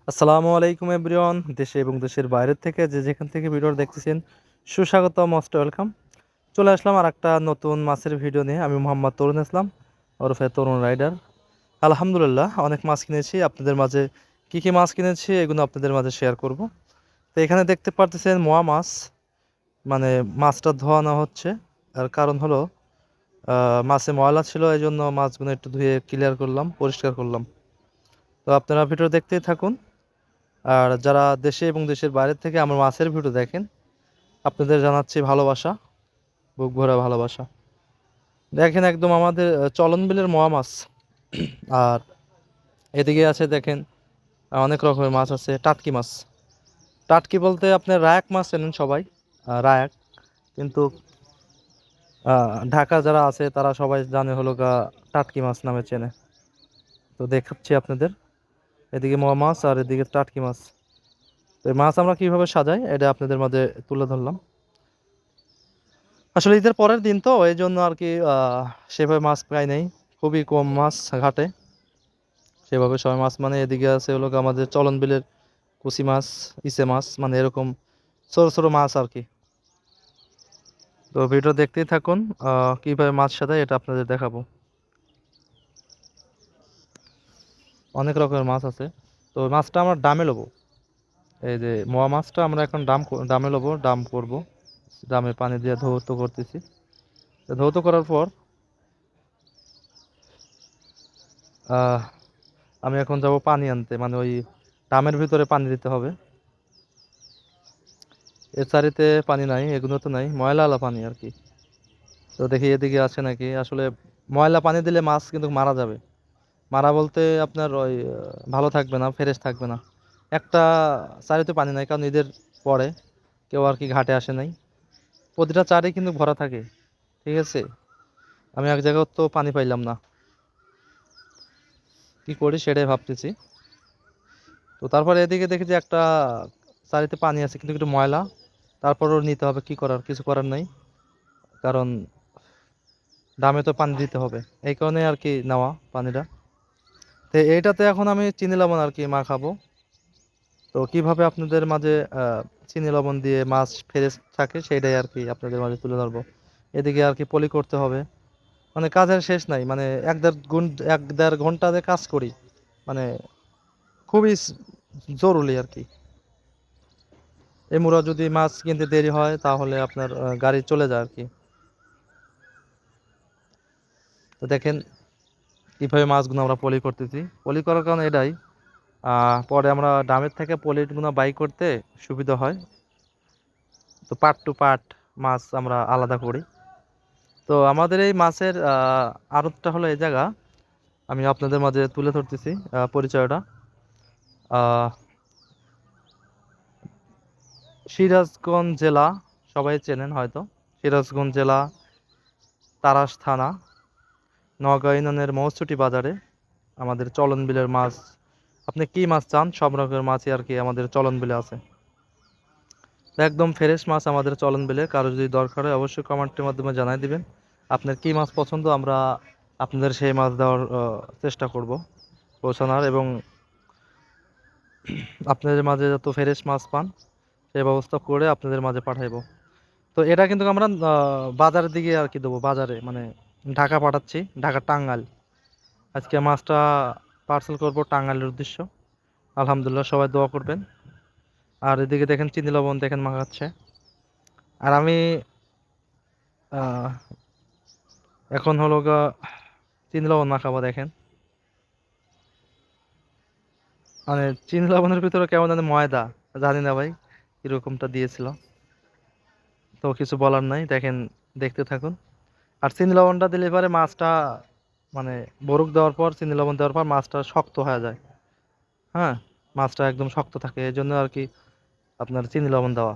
আসসালামু আলাইকুম এভরিওয়ান, দেশে এবং দেশের বাইরের থেকে যে যেখান থেকে ভিডিও দেখতেছেন সুস্বাগত, মোস্ট ওয়েলকাম। চলে আসলাম আর একটা নতুন মাছের ভিডিও নিয়ে। আমি মোহাম্মদ তরুণ ইসলাম, ওরফে তরুণ রাইডার। আলহামদুলিল্লাহ অনেক মাছ কিনেছি, আপনাদের মাঝে কি কি মাছ কিনেছি এগুলো আপনাদের মাঝে শেয়ার করব। তো এখানে দেখতে পারতেছেন মোয়া মাছ, মানে মাছটা ধোয়ানো হচ্ছে। আর কারণ হলো মাছে ময়লা ছিল, এই জন্য মাছগুলো একটু ধুয়ে ক্লিয়ার করলাম, পরিষ্কার করলাম। তো আপনারা ভিডিও দেখতেই থাকুন। আর যারা দেশে এবং দেশের বাইরে থেকে আমার মাছের ভিডিও দেখেন, আপনাদের জানাচ্ছি ভালোবাসা, বুক ভরা ভালোবাসা। দেখেন একদম আমাদের চলন বিলের মোয়া মাছ। আর এদিকে আছে দেখেন অনেক রকমের মাছ আছে, টাটকি মাছ। টাটকি বলতে আপনার রায়াক মাছ চেনেন সবাই, রায়াক। কিন্তু ঢাকা যারা আছে তারা সবাই জানে হলো গা টাটকি মাছ নামে চেনে। তো দেখাচ্ছি আপনাদের, এদিকে মোয়া মাছ আর এদিকে টাটকি মাছ। তো এই মাছ আমরা কিভাবে সাজাই এটা আপনাদের মাঝে তুলে ধরলাম। আসলে ঈদের পরের দিন তো এই জন্য আর কি সেভাবে মাছ পাই নাই, খুবই কম মাছ ঘাটে। সেভাবে সবাই মাছ মানে এদিকে আছে হলো গিয়ে আমাদের চলন বিলের কুচি মাছ, ইচে মাছ, মানে এরকম ছোট ছোট মাছ আর কি। তো ভিডিও দেখতেই থাকুন, কিভাবে মাছ সাজাই এটা আপনাদের দেখাবো। অনেক রকমের মাছ আছে। তো মাছটা আমরা ডামে লবো। এই যে মোয়া মাছটা আমরা এখন ডামে লবো, ডাম করব। ডামে পানি দিয়ে ধৌত করতেছি। তো ধৌত করার পর আহ আমি এখন যাব পানি আনতে, মানে ওই ডামের ভিতরে পানি দিতে হবে। এর চারিতে পানি নাই, এগুলো তো নাই, ময়লা আলা পানি আর কি। তো দেখি এদিকে আছে নাকি। আসলে ময়লা পানি দিলে মাছ কিন্তু মারা যাবে। মারা বলতে আপনার ওই ভালো থাকবে না, ফ্রেশ থাকবে না। একটা চারিতে পানি নাই, কারণ ঈদের পরে কেউ আর কি ঘাটে আসে নাই। প্রতিটা চারে কিন্তু ভরা থাকে, ঠিক আছে। আমি এক জায়গায় তো পানি পাইলাম না, কি করি সেটাই ভাবতেছি। তো তারপরে এদিকে দেখি যে একটা চারিতে পানি আছে কিন্তু একটু ময়লা। তারপরও নিতে হবে, কি করার, কিছু করার নাই। কারণ ডামে তো পানি দিতে হবে, এই কারণে আর কি নেওয়া পানিটা। তো এইটাতে এখন আমি চিনি লবণ আর কি মাখাবো। তো কিভাবে আপনাদের মাঝে চিনি লবণ দিয়ে মাছ ফ্রেশ থাকে সেটাই আর কি আপনাদের মাঝে তুলে ধরবো। এদিকে আর কি পলি করতে হবে, মানে কাজের শেষ নাই। মানে এক দেড় ঘন্টাতে কাজ করি, মানে খুবই জরুরি আর কি। এমুরা যদি মাছ কিনতে দেরি হয় তাহলে আপনার গাড়ি চলে যায় আর কি। তো দেখেন কিভাবে মাছগুলো আমরা পলি করতেছি। পলি করার কারণ এটাই, পরে আমরা ডামের থেকে পলিগুলো বাই করতে সুবিধা হয়। তো পার্ট টু পার্ট মাছ আমরা আলাদা করি। তো আমাদের এই মাছের আড়তটা হলো এই জায়গা, আমি আপনাদের মাঝে তুলে ধরতেছি পরিচয়টা। আহ, সিরাজগঞ্জ জেলা, সবাই চেনেন হয়তো। সিরাজগঞ্জ জেলা, তারাস থানা, নওগাঁ ইউনিয়নের মৌছুটি বাজারে আমাদের চলন বিলের মাছ। আপনি কি মাছ চান, সব রকমের মাছই আর কি আমাদের চলন বিলে আছে। একদম ফ্রেশ মাছ আমাদের চলন বিলে। কারো যদি দরকার হয় অবশ্যই কমেন্টের মাধ্যমে জানাই দিবেন আপনার কি মাছ পছন্দ। আমরা আপনাদের সেই মাছ দেওয়ার চেষ্টা করব, পৌঁছানোর, এবং আপনাদের মাঝে যত ফ্রেশ মাছ পান সেই ব্যবস্থা করে আপনাদের মাঝে পাঠাইবো। তো এটা কিন্তু আমরা বাজারের দিকে আর কি দেবো, বাজারে মানে ঢাকা পাঠাচ্ছি, ঢাকা টাঙ্গাইল। আজকে মাছটা পার্সেল করব টাঙ্গাইলের উদ্দেশ্য। আলহামদুলিল্লাহ সবাই দোয়া করবেন। আর এদিকে দেখেন চিনি লবণ দেখেন মাখাচ্ছে। আর আমি আহ, এখন হলো গা চিনি লবণ মাখাবো দেখেন। মানে চিনি লবণের ভিতরে কেমন জানি ময়দা, জানি না ভাই কিরকমটা দিয়েছিল। তো কিছু বলার নাই, দেখেন, দেখতে থাকুন। আর চিনি লবণটা দিলে পরে মাছটা, মানে বরফ দেওয়ার পর চিনি লবণ দেওয়ার পর মাছটা শক্ত হয়ে যায়। হ্যাঁ, মাছটা একদম শক্ত থাকে, এই জন্য আর কি আপনার চিনি লবণ দেওয়া।